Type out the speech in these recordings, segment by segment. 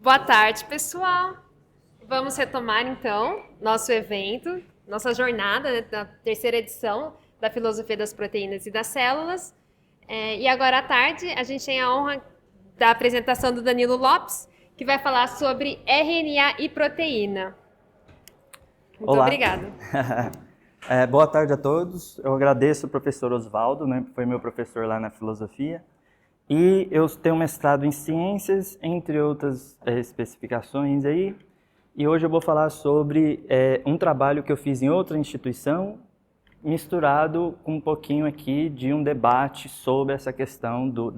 Boa tarde, pessoal. Vamos retomar então nosso evento, nossa jornada, né, da terceira edição da Filosofia das Proteínas e das Células. E agora à tarde a gente tem a honra da apresentação do Danilo Lopes, que vai falar sobre RNA e proteína. Muito Olá. Obrigada. Boa tarde a todos. Eu agradeço o professor Osvaldo, né, que foi meu professor lá na filosofia. E eu tenho mestrado em ciências, entre outras especificações aí. E hoje eu vou falar sobre um trabalho que eu fiz em outra instituição, misturado com um pouquinho aqui de um debate sobre essa questão do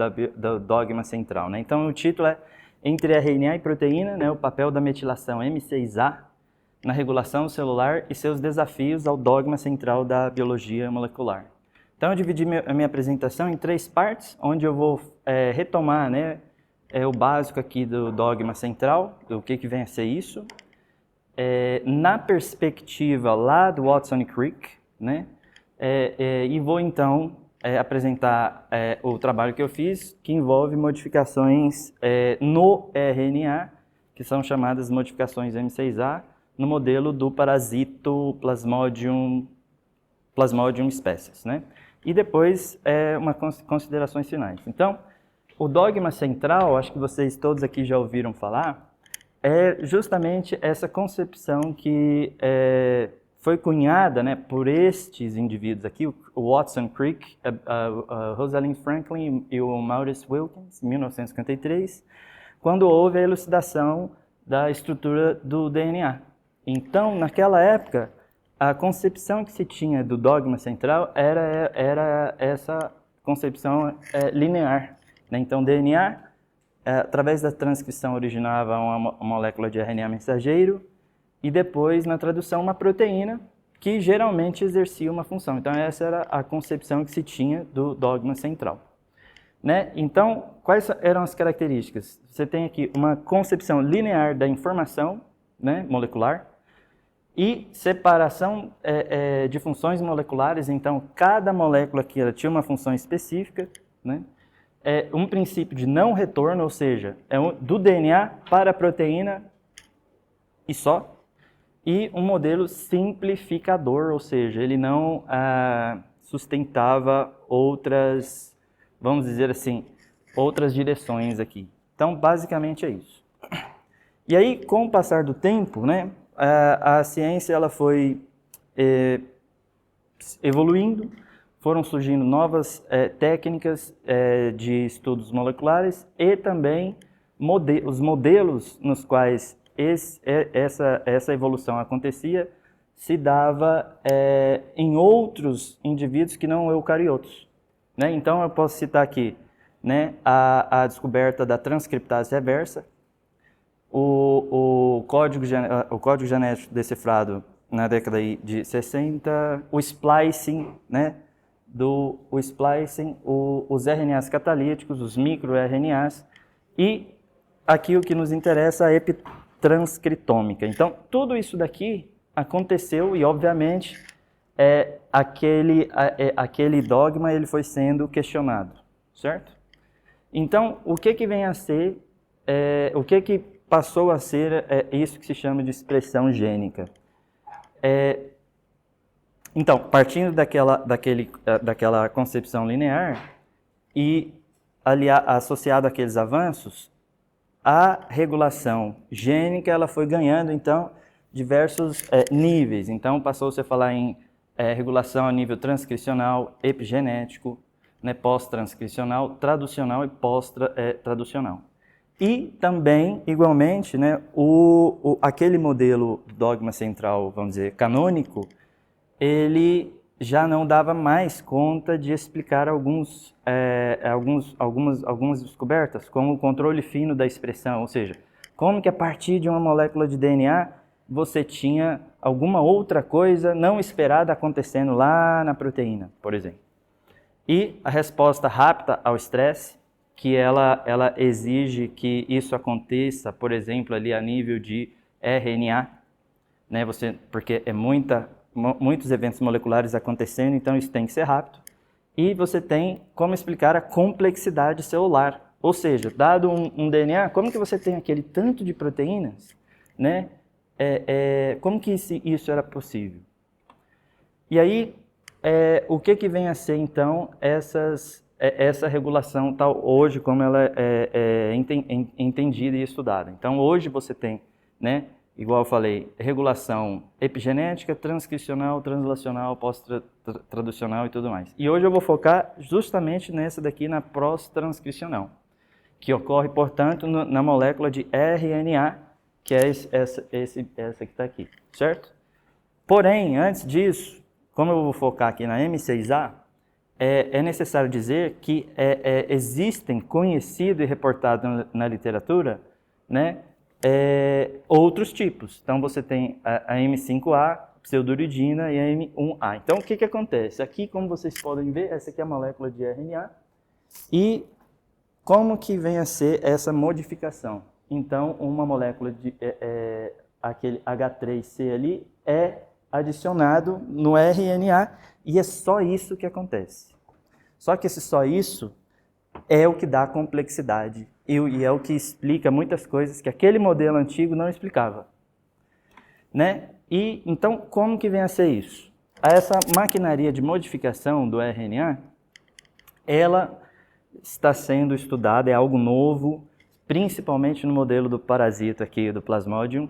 dogma central, né? Então o título é Entre RNA e Proteína, né, o papel da metilação M6A na regulação celular e seus desafios ao dogma central da biologia molecular. Então eu dividi a minha apresentação em 3 partes, onde eu vou retomar, né, o básico aqui do dogma central, do que vem a ser isso, na perspectiva lá do Watson e Crick, né, e vou então apresentar o trabalho que eu fiz, que envolve modificações no RNA, que são chamadas modificações M6A, no modelo do parasito Plasmodium species, né? E depois umas considerações finais. Então, o dogma central, acho que vocês todos aqui já ouviram falar, é justamente essa concepção que foi cunhada, né, por estes indivíduos aqui, o Watson Crick, a Rosalind Franklin e o Maurice Wilkins, em 1953, quando houve a elucidação da estrutura do DNA. Então, naquela época, a concepção que se tinha do dogma central era essa concepção linear, né? Então, DNA, através da transcrição, originava uma molécula de RNA mensageiro e depois, na tradução, uma proteína que geralmente exercia uma função. Então, essa era a concepção que se tinha do dogma central, né? Então, quais eram as características? Você tem aqui uma concepção linear da informação, né, molecular, e separação de funções moleculares. Então, cada molécula aqui ela tinha uma função específica, né? Um princípio de não retorno, ou seja, do DNA para a proteína e só. E um modelo simplificador, ou seja, ele não sustentava outras, vamos dizer assim, outras direções aqui. Então, basicamente é isso. E aí, com o passar do tempo, né, a ciência ela foi evoluindo, foram surgindo novas técnicas de estudos moleculares e também os modelos nos quais essa evolução acontecia se dava em outros indivíduos que não eucariotos, né? Então eu posso citar aqui, né, a descoberta da transcriptase reversa, o código genético decifrado na década de 60, o splicing, né, os RNAs catalíticos, os microRNAs, e aqui o que nos interessa é a epitranscritômica. Então, tudo isso daqui aconteceu e, obviamente, aquele dogma ele foi sendo questionado, certo? Então, o que vem a ser, o que passou a ser isso que se chama de expressão gênica? Então, partindo daquela concepção linear e associado àqueles avanços, a regulação gênica ela foi ganhando, então, diversos níveis. Então, passou-se a falar em regulação a nível transcricional, epigenético, né, pós-transcricional, traducional e pós-traducional. E também, igualmente, né, aquele modelo dogma central, vamos dizer, canônico, ele já não dava mais conta de explicar algumas descobertas, como o controle fino da expressão, ou seja, como que a partir de uma molécula de DNA você tinha alguma outra coisa não esperada acontecendo lá na proteína, por exemplo. E a resposta rápida ao estresse, que ela exige que isso aconteça, por exemplo, ali a nível de RNA, né? Porque muitos eventos moleculares acontecendo, então isso tem que ser rápido. E você tem como explicar a complexidade celular, Ou seja, dado um DNA, como que você tem aquele tanto de proteínas, né? Como que isso era possível? E aí, o que vem a ser, então, essa regulação tal hoje, como ela é entendida e estudada? Então, hoje você tem, né, igual eu falei, regulação epigenética, transcricional, translacional, pós-traducional e tudo mais. E hoje eu vou focar justamente nessa daqui, na pós-transcricional, que ocorre, portanto, na molécula de RNA, que é essa que está aqui, certo? Porém, antes disso, como eu vou focar aqui na M6A, é necessário dizer que existem, conhecido e reportado na literatura, né, outros tipos. Então, você tem a M5A, pseudouridina e a M1A. Então, o que acontece? Aqui, como vocês podem ver, essa aqui é a molécula de RNA. E como que vem a ser essa modificação? Então, uma molécula de aquele H3C ali é adicionado no RNA e é só isso que acontece. Só que só isso é o que dá complexidade e é o que explica muitas coisas que aquele modelo antigo não explicava, né? E então, como que vem a ser isso? Essa maquinaria de modificação do RNA, ela está sendo estudada, é algo novo, principalmente no modelo do parasita aqui, do Plasmodium,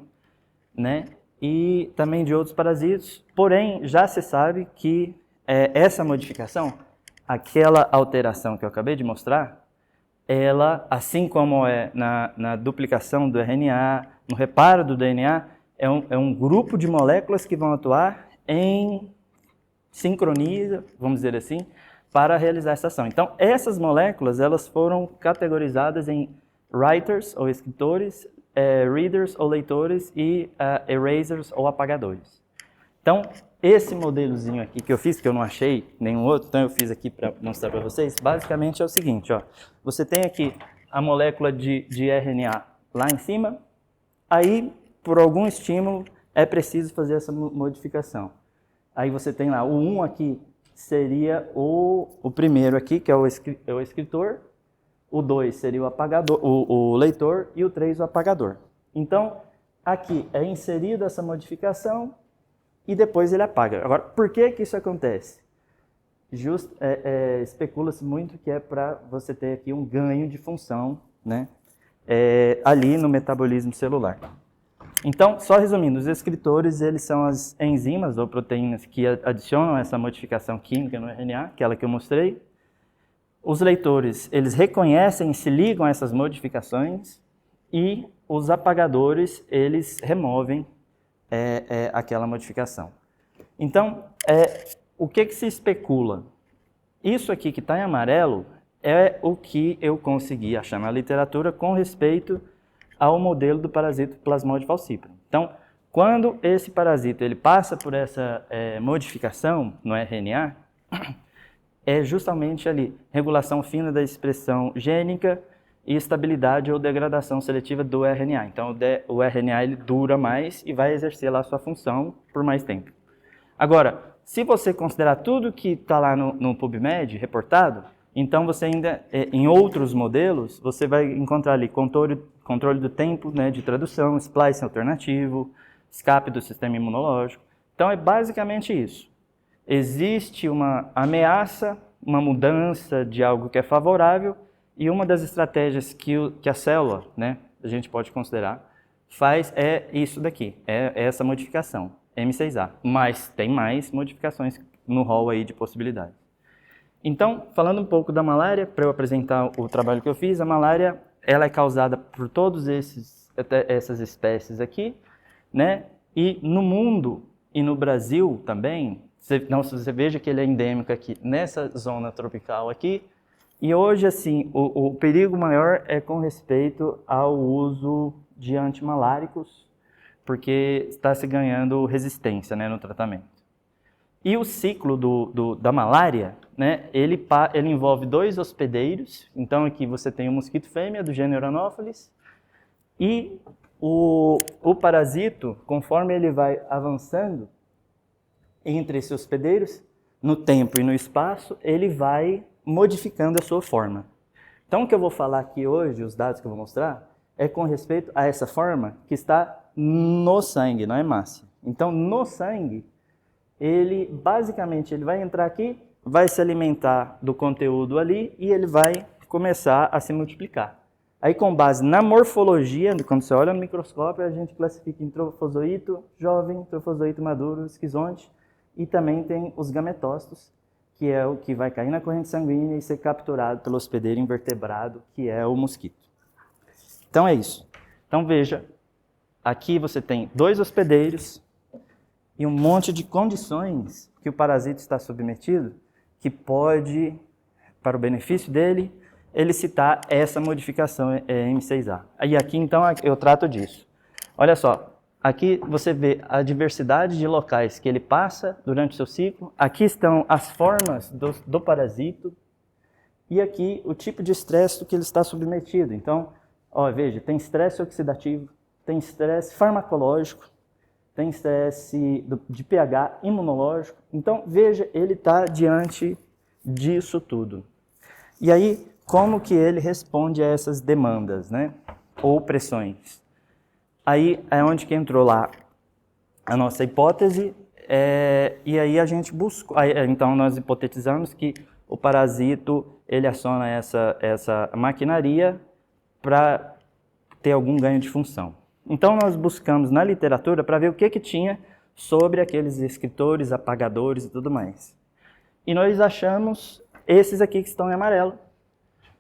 né? E também de outros parasitos. Porém, já se sabe que essa modificação, aquela alteração que eu acabei de mostrar, ela, assim como é na duplicação do RNA, no reparo do DNA, é um grupo de moléculas que vão atuar em sincronia, vamos dizer assim, para realizar essa ação. Então, essas moléculas, elas foram categorizadas em writers, ou escritores, readers, ou leitores, e erasers, ou apagadores. Então, esse modelozinho aqui que eu fiz, que eu não achei nenhum outro, então eu fiz aqui para mostrar para vocês, basicamente é o seguinte, ó, você tem aqui a molécula de RNA lá em cima, aí, por algum estímulo, é preciso fazer essa modificação. Aí você tem lá, o 1 aqui seria o primeiro aqui, que é o escritor, o 2 seria o apagador, o leitor, e o 3 o apagador. Então, aqui é inserida essa modificação e depois ele apaga. Agora, por que isso acontece? Especula-se muito que é para você ter aqui um ganho de função, né, ali no metabolismo celular. Então, só resumindo, os escritores, eles são as enzimas ou proteínas que adicionam essa modificação química no RNA, aquela que eu mostrei. Os leitores, eles reconhecem e se ligam a essas modificações, e os apagadores, eles removem aquela modificação. Então, o que se especula? Isso aqui que está em amarelo é o que eu consegui achar na literatura com respeito ao modelo do parasito Plasmodium falciparum. Então, quando esse parasito ele passa por essa modificação no RNA, é justamente ali, regulação fina da expressão gênica e estabilidade ou degradação seletiva do RNA. Então, o RNA ele dura mais e vai exercer lá a sua função por mais tempo. Agora, se você considerar tudo que está lá no PubMed reportado, então você ainda, em outros modelos, você vai encontrar ali controle do tempo, né, de tradução, splicing alternativo, escape do sistema imunológico. Então, é basicamente isso. Existe uma ameaça, uma mudança de algo que é favorável, e uma das estratégias que a célula, né, a gente pode considerar, faz isso daqui, essa modificação, M6A. Mas tem mais modificações no rol aí de possibilidades. Então, falando um pouco da malária, para eu apresentar o trabalho que eu fiz, a malária ela é causada por todas essas espécies aqui, né? E no mundo e no Brasil também, você veja que ele é endêmico aqui nessa zona tropical aqui. E hoje, assim, o perigo maior é com respeito ao uso de antimaláricos, porque está se ganhando resistência, né, no tratamento. E o ciclo da malária, né, ele envolve 2 hospedeiros. Então aqui você tem o mosquito fêmea do gênero Anopheles, e o parasito, conforme ele vai avançando entre esses hospedeiros, no tempo e no espaço, ele vai modificando a sua forma. Então, o que eu vou falar aqui hoje, os dados que eu vou mostrar, é com respeito a essa forma que está no sangue, não é massa. Então, no sangue, ele basicamente ele vai entrar aqui, vai se alimentar do conteúdo ali e ele vai começar a se multiplicar. Aí, com base na morfologia, quando você olha no microscópio, a gente classifica em trofozoito jovem, trofozoito maduro, esquizonte, e também tem os gametócitos, que é o que vai cair na corrente sanguínea e ser capturado pelo hospedeiro invertebrado, que é o mosquito. Então é isso. Então veja, aqui você tem 2 hospedeiros e um monte de condições que o parasita está submetido, que pode, para o benefício dele, elicitar essa modificação M6A. E aqui então eu trato disso. Olha só. Aqui você vê a diversidade de locais que ele passa durante o seu ciclo. Aqui estão as formas do parasito. E aqui o tipo de estresse que ele está submetido. Então, ó, veja, tem estresse oxidativo, tem estresse farmacológico, tem estresse de pH imunológico. Então, veja, ele está diante disso tudo. E aí, como que ele responde a essas demandas, né? Ou pressões? Aí é onde que entrou lá a nossa hipótese, e aí a gente buscou, então nós hipotetizamos que o parasito ele aciona essa maquinaria para ter algum ganho de função. Então nós buscamos na literatura para ver o que tinha sobre aqueles escritores, apagadores e tudo mais. E nós achamos esses aqui que estão em amarelo,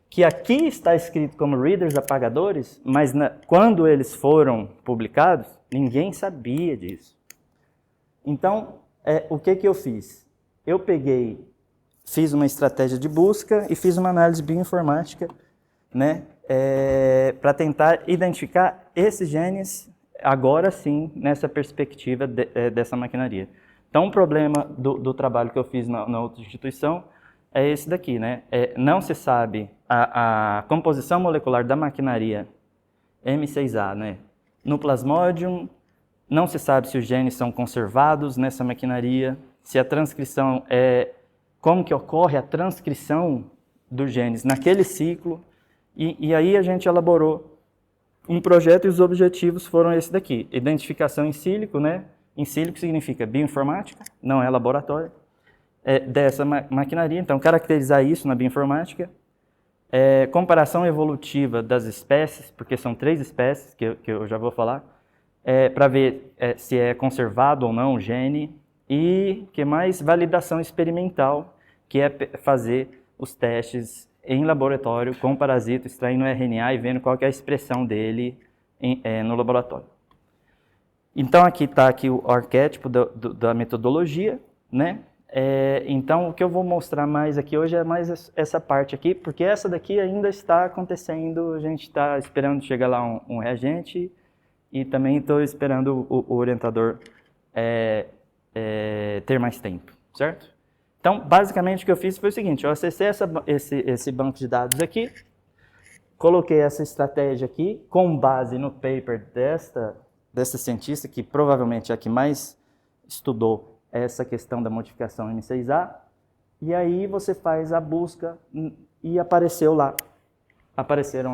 que aqui está escrito como readers apagadores, mas quando eles foram publicados, ninguém sabia disso. Então, o que eu fiz? Eu fiz uma estratégia de busca e fiz uma análise bioinformática, né, para tentar identificar esses genes, agora sim, nessa perspectiva dessa maquinaria. Então, o problema do trabalho que eu fiz na outra instituição é esse daqui, né? Não se sabe a composição molecular da maquinaria M6A, né? No Plasmodium, não se sabe se os genes são conservados nessa maquinaria, se a transcrição como que ocorre a transcrição dos genes naquele ciclo, e aí a gente elaborou um projeto e os objetivos foram esse daqui, identificação in silico, né? In silico significa bioinformática, não é laboratório. Dessa maquinaria, então caracterizar isso na bioinformática, comparação evolutiva das espécies, porque são 3 espécies que eu já vou falar, para ver se é conservado ou não o gene, e que mais validação experimental, que é fazer os testes em laboratório com o parasito, extraindo o RNA e vendo qual que é a expressão dele no laboratório. Então aqui está o arquétipo da metodologia, né? Então, o que eu vou mostrar mais aqui hoje é mais essa parte aqui, porque essa daqui ainda está acontecendo, a gente está esperando chegar lá um reagente e também estou esperando o orientador ter mais tempo, certo? Então, basicamente o que eu fiz foi o seguinte, eu acessei esse banco de dados aqui, coloquei essa estratégia aqui com base no paper dessa cientista, que provavelmente é a que mais estudou essa questão da modificação M6A, e aí você faz a busca e apareceram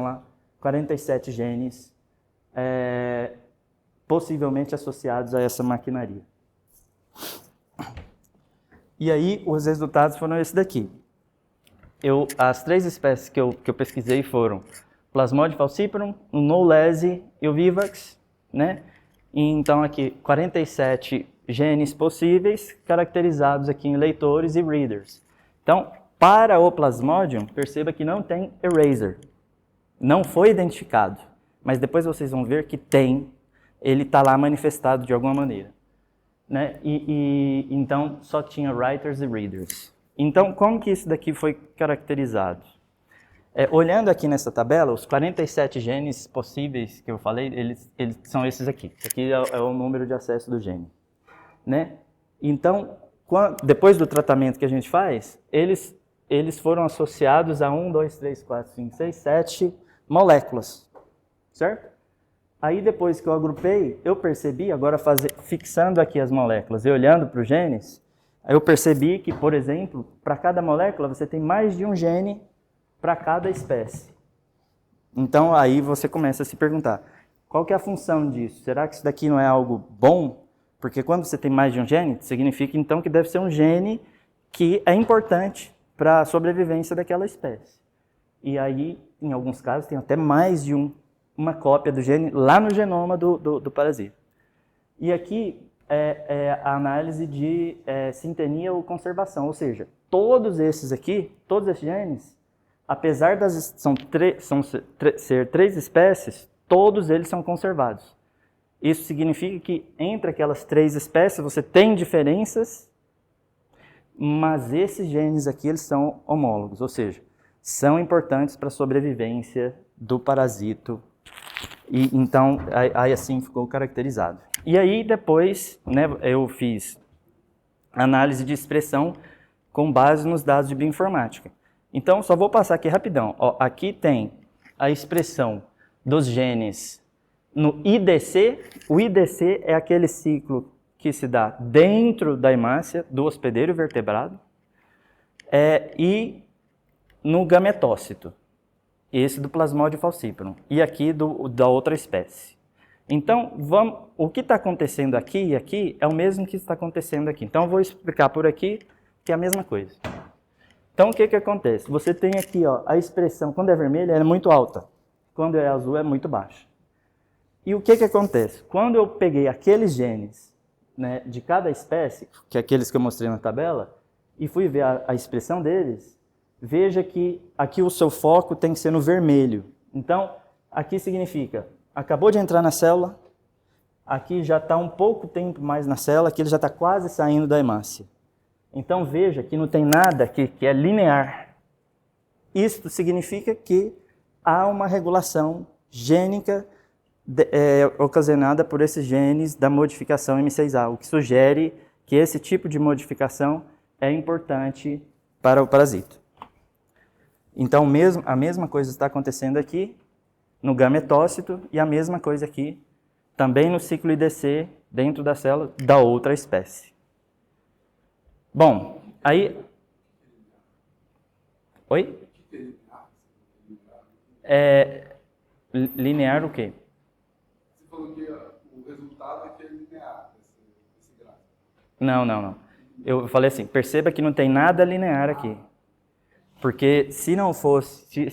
lá 47 genes possivelmente associados a essa maquinaria. E aí os resultados foram esse daqui. As 3 espécies que eu pesquisei foram Plasmodium falciparum, o Knowlese e o Vivax, né? E então aqui 47 genes possíveis, caracterizados aqui em leitores e readers. Então, para o Plasmodium, perceba que não tem eraser. Não foi identificado. Mas depois vocês vão ver que ele está lá manifestado de alguma maneira. Né? Então, só tinha writers e readers. Então, como que isso daqui foi caracterizado? Olhando aqui nessa tabela, os 47 genes possíveis que eu falei, eles são esses aqui. Esse aqui é o número de acesso do gene. Né? Então, depois do tratamento que a gente faz, eles foram associados a 1, 2, 3, 4, 5, 6, 7 moléculas, certo? Aí depois que eu agrupei, eu percebi, agora fixando aqui as moléculas e olhando para os genes, eu percebi que, por exemplo, para cada molécula você tem mais de um gene para cada espécie. Então, aí você começa a se perguntar, qual que é a função disso? Será que isso daqui não é algo bom? Porque quando você tem mais de um gene, significa então que deve ser um gene que é importante para a sobrevivência daquela espécie. E aí, em alguns casos, tem até mais de uma cópia do gene lá no genoma do parasita. E aqui é a análise de sintenia ou conservação, ou seja, todos esses genes, apesar das ser 3 espécies, todos eles são conservados. Isso significa que entre aquelas 3 espécies você tem diferenças, mas esses genes aqui eles são homólogos, ou seja, são importantes para a sobrevivência do parasito. E então, aí assim ficou caracterizado. E aí depois, né, eu fiz análise de expressão com base nos dados de bioinformática. Então, só vou passar aqui rapidão. Ó, aqui tem a expressão dos genes no IDC. O IDC é aquele ciclo que se dá dentro da hemácia do hospedeiro vertebrado e no gametócito, esse do Plasmodium falciparum, e aqui da outra espécie. Então, o que está acontecendo aqui e aqui é o mesmo que está acontecendo aqui. Então, eu vou explicar por aqui que é a mesma coisa. Então, o que acontece? Você tem aqui ó, a expressão, quando é vermelha, é muito alta. Quando é azul, é muito baixa. E o que acontece? Quando eu peguei aqueles genes, né, de cada espécie, que é aqueles que eu mostrei na tabela, e fui ver a expressão deles, veja que aqui o seu foco tem que ser no vermelho. Então, aqui significa, acabou de entrar na célula, aqui já está um pouco tempo mais na célula, aqui ele já está quase saindo da hemácia. Então, veja que não tem nada que é linear. Isso significa que há uma regulação gênica ocasionada por esses genes da modificação M6A, o que sugere que esse tipo de modificação é importante para o parasito. Então, a mesma coisa está acontecendo aqui no gametócito e a mesma coisa aqui também no ciclo IDC dentro da célula da outra espécie. Bom, aí... Oi? Linear o quê? Você falou que o resultado aqui é linear, esse gráfico. Não. Eu falei assim, perceba que não tem nada linear aqui. Porque se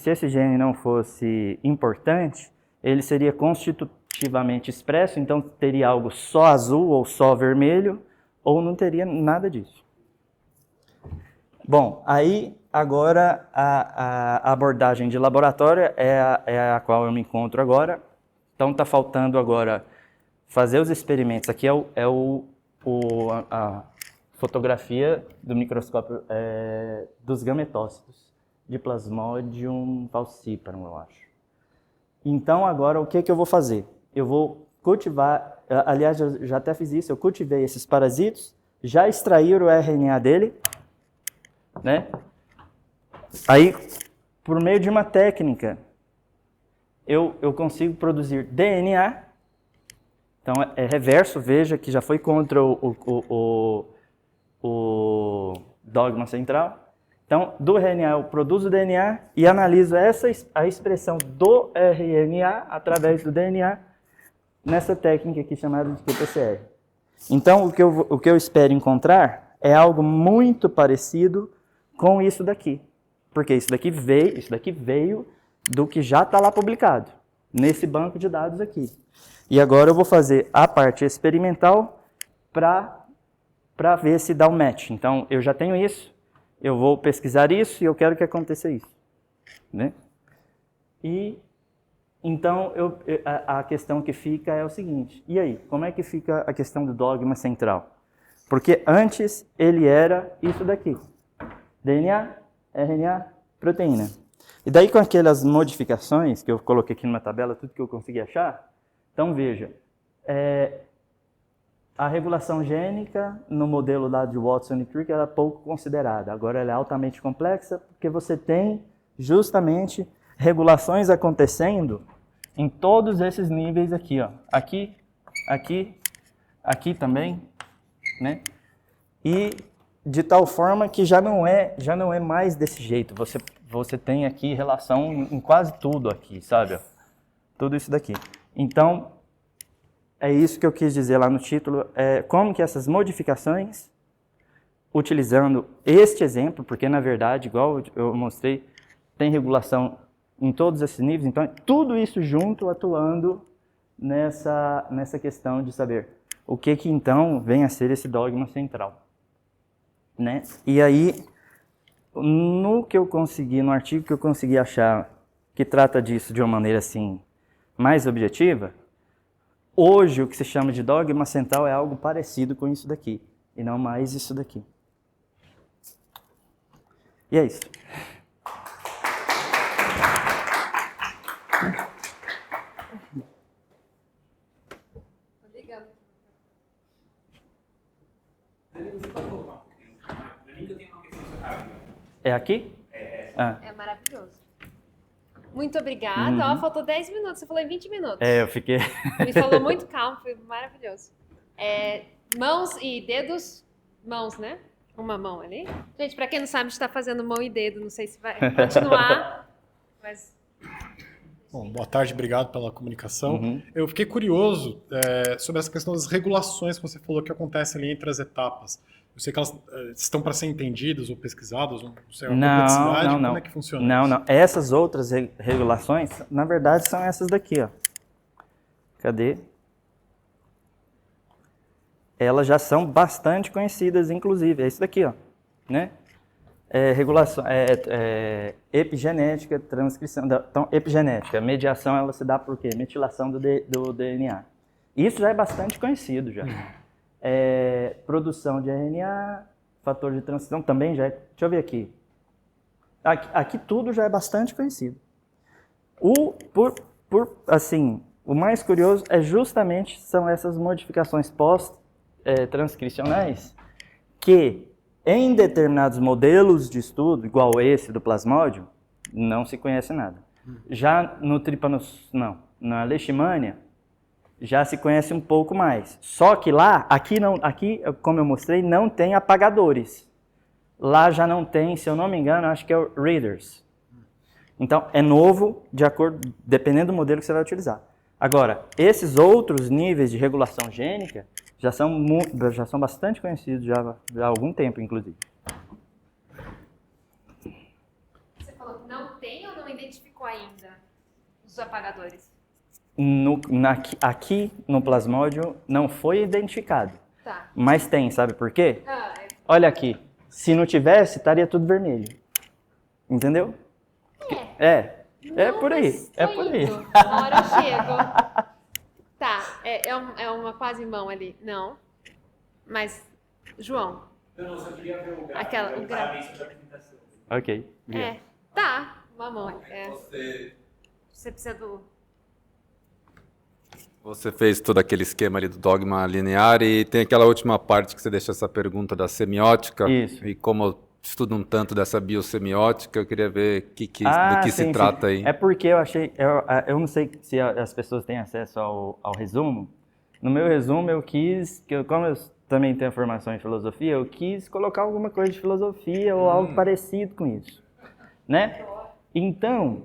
esse gene não fosse importante, ele seria constitutivamente expresso, então teria algo só azul ou só vermelho, ou não teria nada disso. Bom, aí agora a abordagem de laboratório é a qual eu me encontro agora. Então está faltando agora fazer os experimentos. Aqui a fotografia do microscópio dos gametócitos de Plasmodium falciparum, eu acho. Então agora o que eu vou fazer? Eu vou cultivar, aliás, eu já até fiz isso, eu cultivei esses parasitos, já extraí o RNA dele, né? Aí, por meio de uma técnica, eu consigo produzir DNA. Então, é reverso, veja que já foi contra o dogma central. Então, do RNA eu produzo o DNA e analiso a expressão do RNA através do DNA nessa técnica aqui chamada de qPCR. Então, o que eu espero encontrar é algo muito parecido com isso daqui. Porque isso daqui veio do que já está lá publicado, nesse banco de dados aqui. E agora eu vou fazer a parte experimental para ver se dá um match. Então, eu já tenho isso, eu vou pesquisar isso e eu quero que aconteça isso. Né? E, então, a questão que fica é o seguinte, e aí, como é que fica a questão do dogma central? Porque antes ele era isso daqui, DNA, RNA, proteína. E daí com aquelas modificações que eu coloquei aqui numa tabela, tudo que eu consegui achar, então veja, a regulação gênica no modelo lá de Watson e Crick era pouco considerada. Agora ela é altamente complexa porque você tem justamente regulações acontecendo em todos esses níveis aqui, ó. Aqui também, né? E de tal forma que já não é mais desse jeito. você tem aqui relação em quase tudo aqui, sabe? Tudo isso daqui. Então, é isso que eu quis dizer lá no título, como que essas modificações, utilizando este exemplo, porque na verdade, igual eu mostrei, tem regulação em todos esses níveis, então tudo isso junto atuando nessa questão de saber o que então vem a ser esse dogma central, né? E aí, no artigo que eu consegui achar que trata disso de uma maneira assim mais objetiva, hoje o que se chama de dogma central é algo parecido com isso daqui, e não mais isso daqui. E é isso. É aqui? É maravilhoso. Muito obrigada. Ó, faltou 10 minutos, você falou em 20 minutos. Eu fiquei... Me falou muito calmo, foi maravilhoso. Mãos e dedos, mãos, né? Uma mão ali. Gente, pra quem não sabe, a gente tá fazendo mão e dedo, não sei se vai continuar, mas... Bom, boa tarde, obrigado pela comunicação. Eu fiquei curioso sobre essa questão das regulações que você falou que acontecem ali entre as etapas. Eu sei que elas estão para ser entendidas ou pesquisadas, não sei, a complexidade, como é que funciona isso? Não. Essas outras regulações, na verdade, são essas daqui, ó. Cadê? Elas já são bastante conhecidas, inclusive. É isso daqui, ó, né? Regulação, epigenética, transcrição. Então, epigenética, mediação, ela se dá por quê? Metilação do DNA. Isso já é bastante conhecido, já. Produção de RNA, fator de transição também já é... Deixa eu ver aqui. Aqui tudo já é bastante conhecido. Assim, o mais curioso justamente são essas modificações pós-transcricionais que, em determinados modelos de estudo, igual esse do plasmódio, não se conhece nada. Já no na leishmania, já se conhece um pouco mais. Só que lá, aqui, como eu mostrei, não tem apagadores. Lá já não tem, se eu não me engano, acho que é o readers. Então, é novo, dependendo do modelo que você vai utilizar. Agora, esses outros níveis de regulação gênica já são bastante conhecidos já há algum tempo, inclusive. Você falou que não tem ou não identificou ainda os apagadores? Aqui no plasmódio não foi identificado. Tá. Mas tem, sabe por quê? Olha aqui, se não tivesse, estaria tudo vermelho. Entendeu? É por aí. É por aí. Uma hora eu chego. Tá, é uma quase mão ali. Não. Mas, João. Eu só queria ver o gráfico. Parabéns pela apresentação. Ok. Tá, uma mão. Você precisa do... Você fez todo aquele esquema ali do dogma linear e tem aquela última parte que você deixa essa pergunta da semiótica. Isso. E como eu estudo um tanto dessa biosemiótica, eu queria ver do que se trata aí. É porque eu achei... Eu não sei se as pessoas têm acesso ao resumo. No meu resumo, como eu também tenho formação em filosofia, eu quis colocar alguma coisa de filosofia ou algo parecido com isso, né? Então,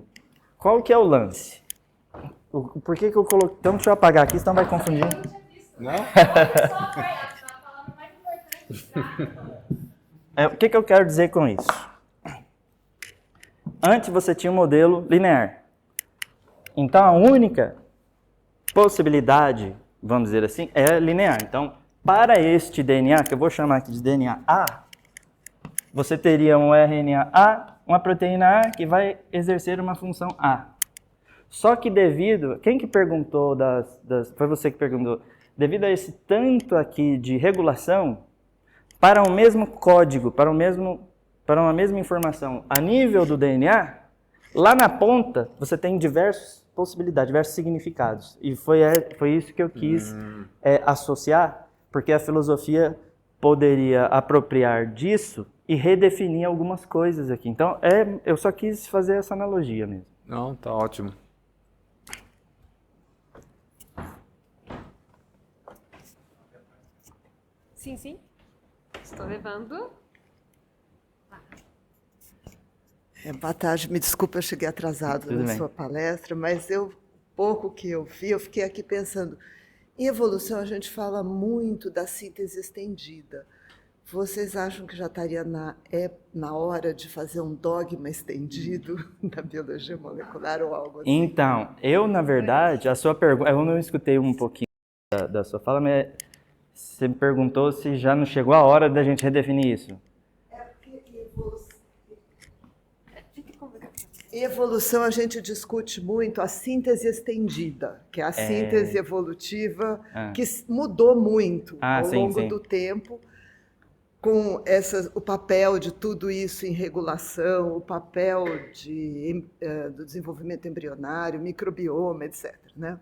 qual que é o lance? Por que eu coloquei... Então, deixa eu apagar aqui, senão vai confundir. Não? O que eu quero dizer com isso? Antes você tinha um modelo linear. Então, a única possibilidade, vamos dizer assim, é linear. Então, para este DNA, que eu vou chamar aqui de DNA A, você teria um RNA A, uma proteína A, que vai exercer uma função A. Só que quem que perguntou foi você que perguntou, devido a esse tanto aqui de regulação, para o mesmo código, para uma mesma informação a nível do DNA, lá na ponta você tem diversas possibilidades, diversos significados. E foi isso que eu quis associar, porque a filosofia poderia apropriar disso e redefinir algumas coisas aqui. Então, eu só quis fazer essa analogia mesmo. Não, tá ótimo. Sim. Estou levando. Boa tarde, me desculpa, eu cheguei atrasado Tudo na bem. sua palestra, mas pouco que eu vi, eu fiquei aqui pensando, em evolução a gente fala muito da síntese estendida. Vocês acham que já estaria na hora de fazer um dogma estendido da biologia molecular ou algo assim? Então, na verdade, a sua pergunta, eu não escutei um pouquinho da sua fala, mas você me perguntou se já não chegou a hora da gente redefinir isso. Em evolução, a gente discute muito a síntese estendida, que é a síntese evolutiva, que mudou muito ao longo do tempo, com o papel de tudo isso em regulação, o papel do desenvolvimento embrionário, microbioma, etc. Né?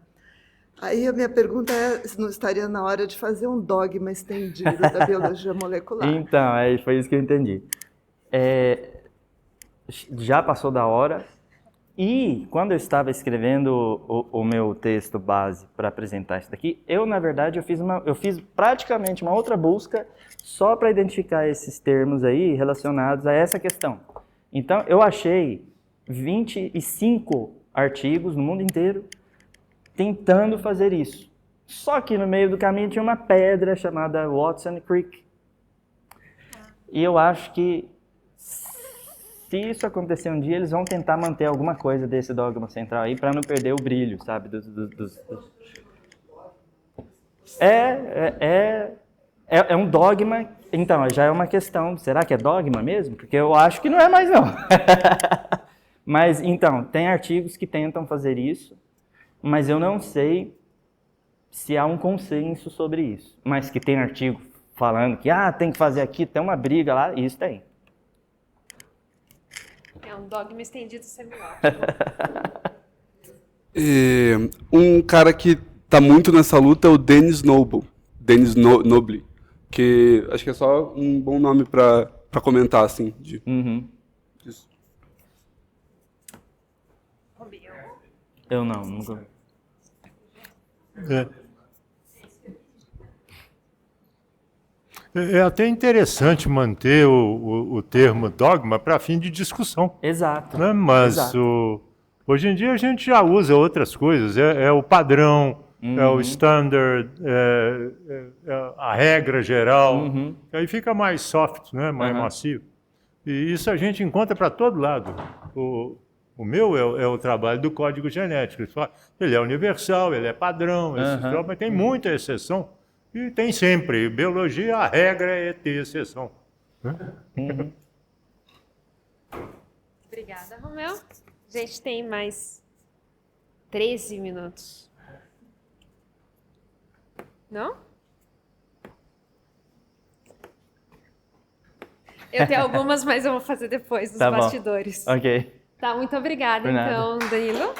Aí a minha pergunta é se não estaria na hora de fazer um dogma estendido da biologia molecular. Então, foi isso que eu entendi. Já passou da hora, e quando eu estava escrevendo o meu texto base para apresentar isso daqui, na verdade, eu fiz praticamente uma outra busca só para identificar esses termos aí relacionados a essa questão. Então, eu achei 25 artigos no mundo inteiro tentando fazer isso. Só que no meio do caminho tinha uma pedra chamada Watson Creek. E eu acho que se isso acontecer um dia, eles vão tentar manter alguma coisa desse dogma central aí para não perder o brilho, sabe? É um dogma, então, já é uma questão, será que é dogma mesmo? Porque eu acho que não é mais não. Mas, então, tem artigos que tentam fazer isso, mas eu não sei se há um consenso sobre isso. Mas que tem artigo falando que, tem que fazer aqui, tem uma briga lá, isso tem. É um dogma estendido semiótico. Um cara que está muito nessa luta é o Denis Noble. Noble. Que acho que é só um bom nome para comentar, assim. Disso. Eu nunca. É até interessante manter o termo dogma para fim de discussão. Exato. Né? Mas hoje em dia a gente já usa outras coisas. É o padrão, é o standard, a regra geral. Aí fica mais soft, né? Mais macio. E isso a gente encontra para todo lado. O meu é o trabalho do código genético. Ele é universal, ele é padrão, mas tem muita exceção. E tem sempre. Biologia, a regra é ter exceção. Obrigada, Romeu. A gente tem mais 13 minutos. Não? Eu tenho algumas, mas eu vou fazer depois, nos bastidores. Ok. Tá, muito obrigada, então, Danilo.